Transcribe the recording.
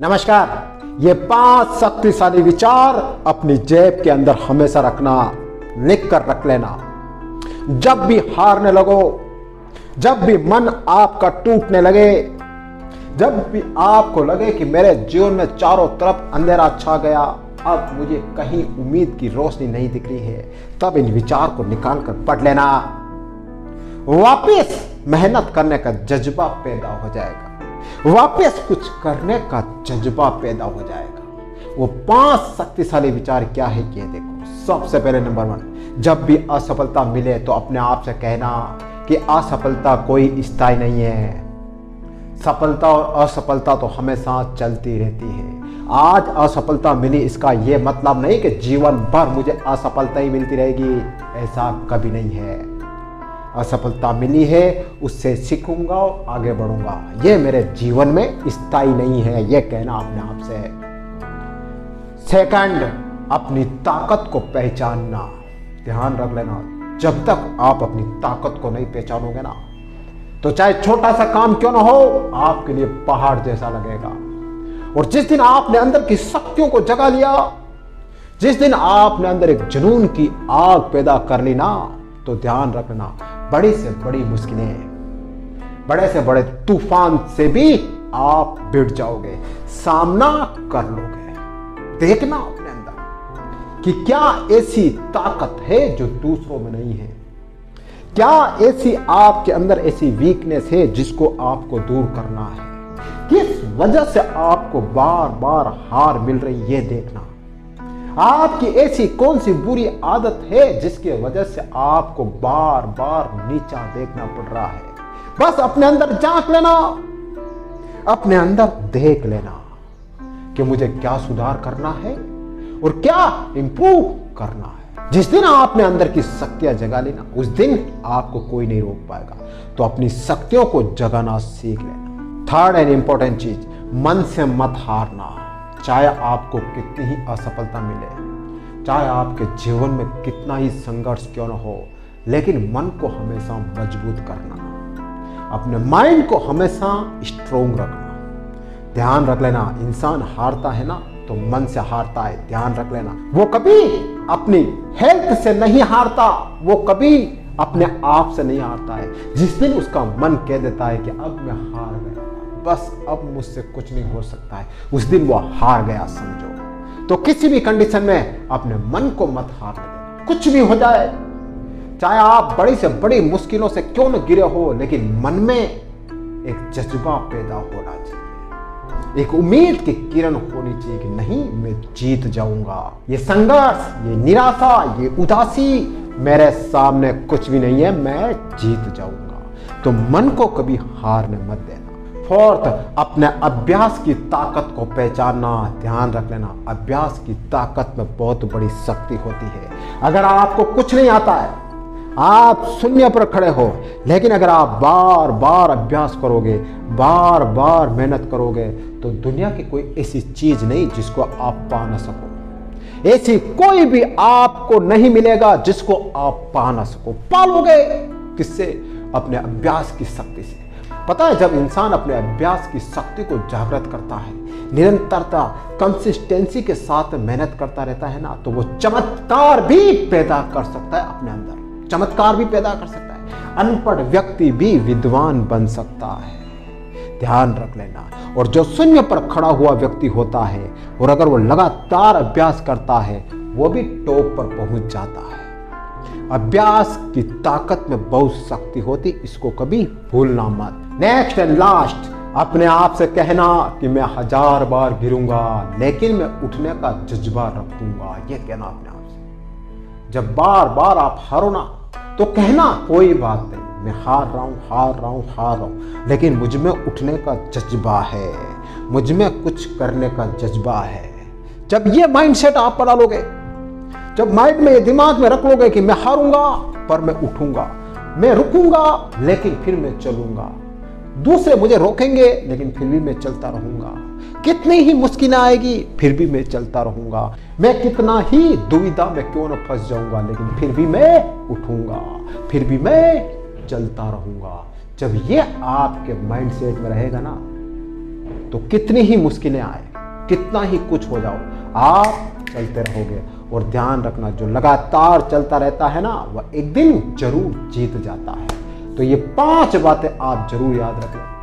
नमस्कार। ये 5 शक्तिशाली विचार अपनी जेब के अंदर हमेशा रखना, लिख कर रख लेना। जब भी हारने लगो, जब भी मन आपका टूटने लगे, जब भी आपको लगे कि मेरे जीवन में चारों तरफ अंधेरा छा गया, अब मुझे कहीं उम्मीद की रोशनी नहीं दिख रही है, तब इन विचार को निकाल कर पढ़ लेना। वापस मेहनत करने का जज्बा पैदा हो जाएगा, वापस कुछ करने का जज्बा पैदा हो जाएगा। वो 5 शक्तिशाली विचार क्या है ये देखो। सबसे पहले नंबर 1, जब भी असफलता मिले तो अपने आप से कहना कि असफलता कोई स्थायी नहीं है। सफलता और असफलता तो हमेशा चलती रहती है। आज असफलता मिली इसका यह मतलब नहीं कि जीवन भर मुझे असफलता ही मिलती रहेगी, ऐसा कभी नहीं है। असफलता मिली है, उससे सीखूंगा और आगे बढ़ूंगा, ये मेरे जीवन में स्थायी नहीं है, ये कहना अपने आप से। सेकंड, अपनी ताकत को पहचानना। ध्यान रख लेना, जब तक आप अपनी ताकत को नहीं पहचानोगे ना, तो चाहे छोटा सा काम क्यों ना हो, आपके लिए पहाड़ जैसा लगेगा। और जिस दिन आपने अंदर की शक्तियों को जगा लिया, जिस दिन आपने अंदर एक जुनून की आग पैदा कर ली ना, तो ध्यान रखना, बड़ी से बड़ी मुश्किलें, बड़े से बड़े तूफान से भी आप भिड़ जाओगे, सामना कर लोगे। देखना अपने अंदर कि क्या ऐसी ताकत है जो दूसरों में नहीं है, क्या ऐसी आपके अंदर ऐसी वीकनेस है जिसको आपको दूर करना है, किस वजह से आपको बार बार हार मिल रही है देखना। आपकी ऐसी कौन सी बुरी आदत है जिसकी वजह से आपको बार बार नीचा देखना पड़ रहा है। बस अपने अंदर झांक लेना, अपने अंदर देख लेना कि मुझे क्या सुधार करना है और क्या इंप्रूव करना है। जिस दिन आपने अंदर की शक्तियां जगा लेना, उस दिन आपको कोई नहीं रोक पाएगा। तो अपनी शक्तियों को जगाना सीख लेना। थर्ड एंड इंपॉर्टेंट चीज, मन से मत हारना। चाहे आपको कितनी ही असफलता मिले, चाहे आपके जीवन में कितना ही संघर्ष क्यों न हो, लेकिन मन को हमेशा मजबूत करना, अपने माइंड को हमेशा स्ट्रोंग रखना। ध्यान रख लेना, इंसान हारता है ना तो मन से हारता है। ध्यान रख लेना, वो कभी अपनी हेल्थ से नहीं हारता, वो कभी अपने आप से नहीं हारता है। जिस दिन उसका मन कह देता है कि अब मैं हार गया, बस अब मुझसे कुछ नहीं हो सकता है, उस दिन वो हार गया समझो। तो किसी भी कंडीशन में अपने मन को मत हारने देना, कुछ भी हो जाए, चाहे आप बड़ी से बड़ी मुश्किलों से क्यों न गिरे हो, लेकिन मन में एक जज्बा पैदा होना चाहिए, एक उम्मीद की किरण होनी चाहिए कि नहीं, मैं जीत जाऊंगा। ये संघर्ष, ये निराशा, ये उदासी मेरे सामने कुछ भी नहीं है, मैं जीत जाऊंगा। तो मन को कभी हारने मत देना। फोर्थ, अपने अभ्यास की ताकत को पहचानना। ध्यान रख लेना, अभ्यास की ताकत में बहुत बड़ी शक्ति होती है। अगर आपको कुछ नहीं आता है, आप शून्य पर खड़े हो, लेकिन अगर आप बार बार अभ्यास करोगे, बार बार मेहनत करोगे, तो दुनिया की कोई ऐसी चीज नहीं जिसको आप पा ना सको। ऐसी कोई भी आपको नहीं मिलेगा जिसको आप पा ना सको। पालोगे किससे? अपने अभ्यास की शक्ति से। पता है, जब इंसान अपने अभ्यास की शक्ति को जागृत करता है, निरंतरता, कंसिस्टेंसी के साथ मेहनत करता रहता है ना, तो वो चमत्कार भी पैदा कर सकता है अपने अंदर, चमत्कार भी पैदा कर सकता है। अनपढ़ व्यक्ति भी विद्वान बन सकता है। ध्यान रख लेना। और जो शून्य पर खड़ा हुआ व्यक्ति होता है, और अगर वो लगातार अभ्यास करता है, वो भी टॉप पर पहुंच जाता है। अभ्यास की ताकत में बहुत शक्ति होती, इसको कभी भूलना मत। नेक्स्ट एंड लास्ट, अपने आप से कहना कि मैं 1000 बार गिरूंगा, लेकिन मैं उठने का जज्बा रखूंगा, ये कहना अपने आप से। जब बार बार आप हारो ना, तो कहना कोई बात नहीं, मैं हार रहा हूं, लेकिन मुझ में उठने का जज्बा है, मुझ में कुछ करने का जज्बा है। जब ये माइंडसेट आप बना लोगे, जब माइंड में ये दिमाग में रख लोगे कि मैं हारूंगा पर मैं उठूंगा, मैं रुकूंगा लेकिन फिर मैं चलूंगा, दूसरे मुझे रोकेंगे लेकिन फिर भी मैं चलता रहूंगा, कितनी ही मुश्किलें आएगी फिर भी मैं चलता रहूंगा, मैं कितना ही दुविधा में क्यों न फंस जाऊंगा, लेकिन फिर भी मैं उठूंगा, फिर भी मैं चलता रहूंगा। जब ये आपके माइंडसेट में रहेगा ना, तो कितनी ही मुश्किलें आए, कितना ही कुछ हो जाओ, आप चलते रहोगे। और ध्यान रखना, जो लगातार चलता रहता है ना, वह एक दिन जरूर जीत जाता है। तो ये 5 बातें आप जरूर याद रखें।